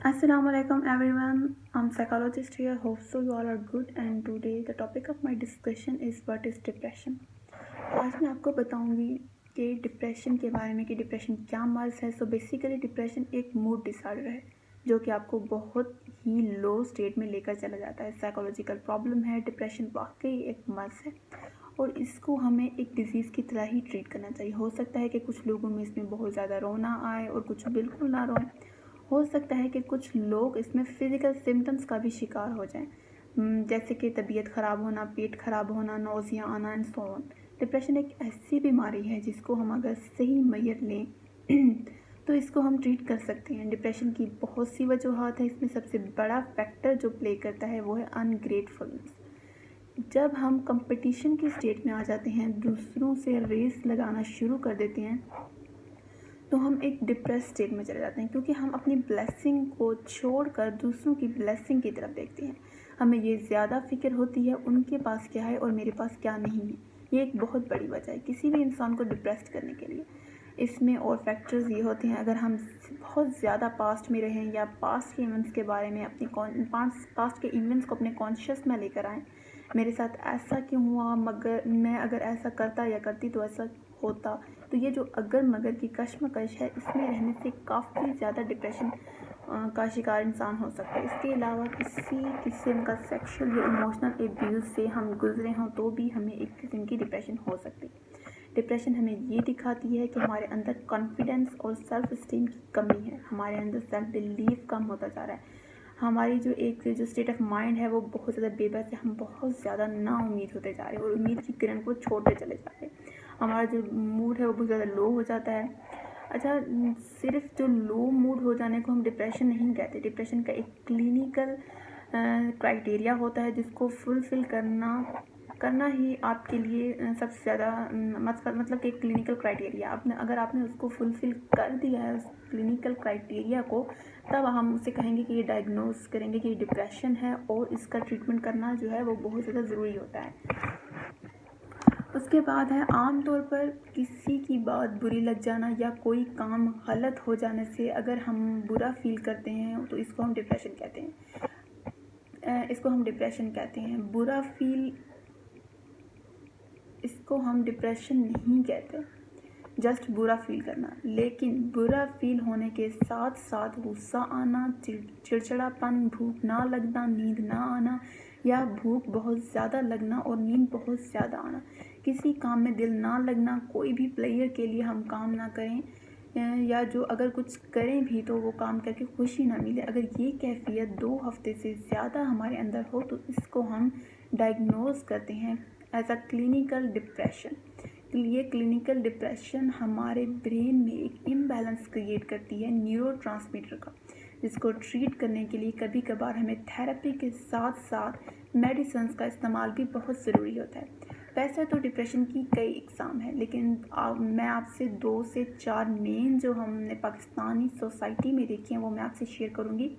Assalamualaikum everyone. I'm psychologist here. Hope so you all are good. And today the topic of my discussion is what is depression. आज मैं आपको बताऊंगी कि depression के बारे में कि डिप्रेशन क्या मर्ज है. सो बेसिकली डिप्रेशन एक मूड डिसऑर्डर है जो कि आपको बहुत ही लो स्टेट में लेकर चला जाता है. साइकोलॉजिकल प्रॉब्लम है. डिप्रेशन वाकई एक मर्ज है और इसको हमें एक डिजीज़ की तरह ही ट्रीट करना चाहिए. हो सकता है कि कुछ लोगों में इसमें बहुत ज़्यादा रोना आए और कुछ बिल्कुल ना रोएं. हो सकता है कि कुछ लोग इसमें फ़िज़िकल सिम्टम्स का भी शिकार हो जाएं, जैसे कि तबीयत ख़राब होना, पेट ख़राब होना, नौज़िया आना एंड सो ऑन. डिप्रेशन एक ऐसी बीमारी है जिसको हम अगर सही मैयर लें तो इसको हम ट्रीट कर सकते हैं. डिप्रेशन की बहुत सी वजूहात हैं. इसमें सबसे बड़ा फैक्टर जो प्ले करता है वो है अनग्रेटफुलनेस. जब हम कंपटीशन की स्टेट में आ जाते हैं, दूसरों से रेस लगाना शुरू कर देते हैं, तो हम एक डिप्रेस स्टेट में चले जाते हैं क्योंकि हम अपनी ब्लेसिंग को छोड़कर दूसरों की ब्लेसिंग की तरफ देखते हैं. हमें ये ज़्यादा फिक्र होती है उनके पास क्या है और मेरे पास क्या नहीं है. ये एक बहुत बड़ी वजह है किसी भी इंसान को डिप्रेस्ड करने के लिए. इसमें और फैक्टर्स ये होते हैं, अगर हम बहुत ज़्यादा पास्ट में रहें या पास्ट के इवेंट्स के बारे में अपनी पास्ट के इवेंट्स को अपने कॉन्शियस में लेकर आएँ. मेरे साथ ऐसा क्यों हुआ, मगर मैं अगर ऐसा करता या करती तो ऐसा होता. तो ये जो अगर मगर की कश्मकश है, इसमें रहने से काफ़ी ज़्यादा डिप्रेशन का शिकार इंसान हो सकता है. इसके अलावा किसी किस्म का सेक्शुअल या इमोशनल एब्यूज़ से हम गुजरे हों तो भी हमें एक किस्म की डिप्रेशन हो सकती है. डिप्रेशन हमें ये दिखाती है कि हमारे अंदर कॉन्फिडेंस और सेल्फ इस्टीम की कमी है. हमारे अंदर सेल्फ बिलीफ कम होता जा रहा है. हमारी जो स्टेट ऑफ माइंड है वो बहुत ज़्यादा बेबस है. हम बहुत ज़्यादा नाउम्मीद होते जा रहे हैं और उम्मीद की किरण को छोड़ते चले जा रहे हैं. हमारा जो मूड है वो बहुत ज़्यादा लो हो जाता है. अच्छा, सिर्फ जो लो मूड हो जाने को हम डिप्रेशन नहीं कहते. डिप्रेशन का एक क्लिनिकल क्राइटेरिया होता है जिसको फुलफ़िल करना ही आपके लिए सबसे ज़्यादा मतलब कि क्लिनिकल क्राइटेरिया. अगर आपने उसको फुलफ़िल कर दिया है उस क्लिनिकल क्राइटेरिया को, तब हम उसे कहेंगे कि ये डायग्नोस करेंगे कि ये डिप्रेशन है और इसका ट्रीटमेंट करना जो है वो बहुत ज़्यादा ज़रूरी होता है. उसके बाद है आम तौर पर किसी की बात बुरी लग जाना या कोई काम गलत हो जाने से अगर हम बुरा फील करते हैं तो इसको हम डिप्रेशन कहते हैं. बुरा फील, इसको हम डिप्रेशन नहीं कहते, जस्ट बुरा फील करना. लेकिन बुरा फील होने के साथ साथ गुस्सा आना, चिड़चिड़ापन, भूख ना लगना, नींद ना आना या भूख बहुत ज़्यादा लगना और नींद बहुत ज़्यादा आना, किसी काम में दिल ना लगना, कोई भी प्लेयर के लिए हम काम ना करें या जो अगर कुछ करें भी तो वो काम करके खुशी ना मिले. अगर ये कैफियत 2 हफ्ते से ज़्यादा हमारे अंदर हो तो इसको हम डायग्नोज करते हैं एज अ क्लिनिकल डिप्रेशन. ये क्लिनिकल डिप्रेशन हमारे ब्रेन में एक इम्बैलेंस क्रिएट करती है न्यूरोट्रांसमीटर का, जिसको ट्रीट करने के लिए कभी कभार हमें थेरेपी के साथ साथ मेडिसिन्स का इस्तेमाल भी बहुत ज़रूरी होता है. वैसे तो डिप्रेशन की कई इकसाम है, लेकिन मैं आपसे 2 से 4 मेन जो हमने पाकिस्तानी सोसाइटी में देखी हैं वो मैं आपसे शेयर करूँगी.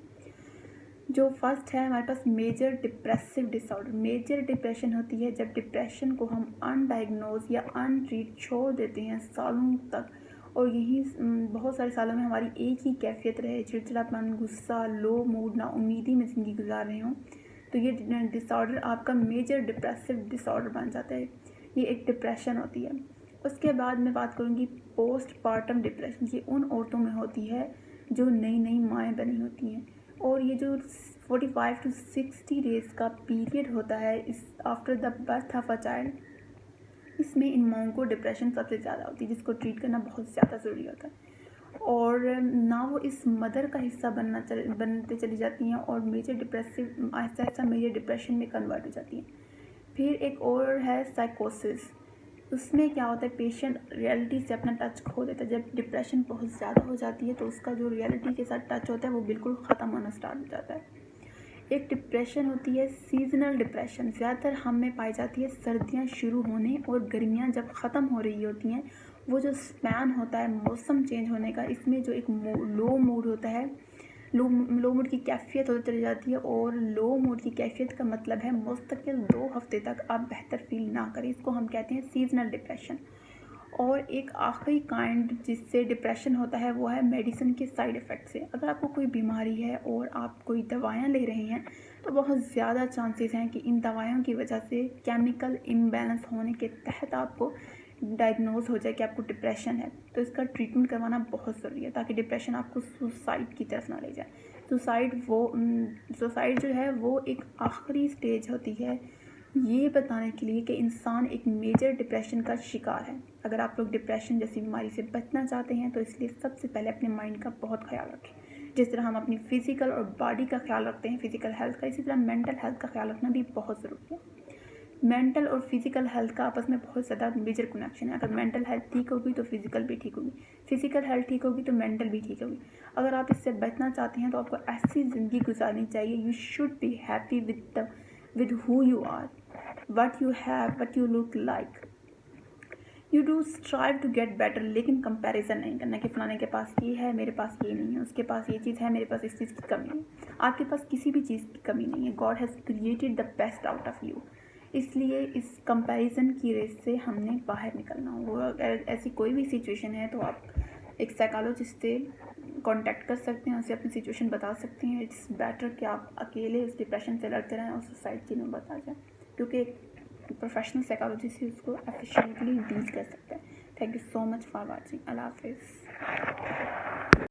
जो फर्स्ट है हमारे पास major depressive disorder. Major depression होती है जब डिप्रेशन को हम अनडायग्नोज या अनट्रीट छोड़ देते हैं सालों तक और यही बहुत सारे सालों में हमारी एक ही कैफियत रहे, चिड़चिड़ापन, गुस्सा, लो मूड, ना उम्मीदी में ज़िंदगी गुजार रहे हों, तो ये डिसऑर्डर आपका मेजर डिप्रेसिव डिसऑर्डर बन जाता है. ये एक डिप्रेशन होती है. उसके बाद मैं बात करूँगी पोस्ट पार्टम डिप्रेशन. ये उन औरतों में होती है जो नई नई माएँ बनी होती हैं और ये जो 45 to 60 डेज़ का पीरियड होता है इस after the birth of a child, इसमें इन माओं को डिप्रेशन सबसे ज़्यादा होती है, जिसको ट्रीट करना बहुत ज़्यादा ज़रूरी होता है. और ना वो इस मदर का हिस्सा बनते चली जाती हैं और major depressive Aahista Aahista major depression में कन्वर्ट हो जाती हैं. फिर एक और है साइकोसिस. उसमें क्या होता है, पेशेंट रियलिटी से अपना टच खो देता है. जब डिप्रेशन बहुत ज़्यादा हो जाती है तो उसका जो रियलिटी के साथ टच होता है वो बिल्कुल ख़त्म होना स्टार्ट हो जाता है. एक डिप्रेशन होती है सीजनल डिप्रेशन. ज़्यादातर हम में पाई जाती है सर्दियाँ शुरू होने और गर्मियाँ जब ख़त्म हो रही होती हैं. वो जो स्पैन होता है मौसम चेंज होने का, इसमें जो एक लो मूड होता है, लो मूड की कैफियत होती चली जाती है. और लो मूड की कैफियत का मतलब है मुस्तकिल 2 हफ्ते तक आप बेहतर फील ना करें. इसको हम कहते हैं सीजनल डिप्रेशन. और एक आखिरी काइंड जिससे डिप्रेशन होता है वो है मेडिसिन के साइड इफ़ेक्ट से। अगर आपको कोई बीमारी है और आप कोई दवाइयाँ ले रहे हैं तो बहुत ज़्यादा चांसेस हैं कि इन दवाइयों की वजह से केमिकल इम्बैलेंस होने के तहत आपको डायग्नोज हो जाए कि आपको डिप्रेशन है। तो इसका ट्रीटमेंट करवाना बहुत ज़रूरी है ताकि डिप्रेशन आपको सुसाइड की तरफ ना ले जाए। सुसाइड जो है वो एक आखिरी स्टेज होती है ये बताने के लिए कि इंसान एक मेजर डिप्रेशन का शिकार है। अगर आप लोग डिप्रेशन जैसी बीमारी से बचना चाहते हैं तो इसलिए सबसे पहले अपने माइंड का बहुत ख्याल रखें। जिस तरह हम अपनी फ़िज़िकल और बॉडी का ख्याल रखते हैं, फ़िज़िकल हेल्थ का, इसी तरह मेंटल हेल्थ का ख्याल रखना भी बहुत ज़रूरी है। मेंटल और फिज़िकल हेल्थ का आपस में बहुत ज़्यादा मेजर कनेक्शन है। अगर मेंटल हेल्थ ठीक होगी तो फिज़िकल भी ठीक होगी, फिज़िकल हेल्थ ठीक होगी तो मेंटल भी ठीक होगी। अगर आप इससे बचना चाहते हैं तो आपको ऐसी ज़िंदगी गुजारनी चाहिए, you should be happy with who you are, what you have, what you look like. You do strive to get better, लेकिन कंपैरिजन नहीं करना कि फलाने के पास ये है मेरे पास ये नहीं है, उसके पास ये चीज़ है मेरे पास इस चीज़ की कमी है। आपके पास किसी भी चीज़ की कमी नहीं है। God has created the best out of you. इसलिए इस कंपैरिजन की रेस से हमने बाहर निकलना हो। अगर ऐसी कोई भी सिचुएशन है तो आप एक साइकोलॉजिस्ट से कांटेक्ट कर सकते हैं, उसे अपनी सिचुएशन बता सकते हैं। इट्स बेटर कि आप अकेले उस डिप्रेशन से लड़ते रहें और सुसाइड की नौबत आ जाए, क्योंकि प्रोफेशनल साइकोलॉजिस्ट ही उसको एफिशिएंटली डील कर सकता है। Thank you so much for watching. अल्लाह हाफिज़।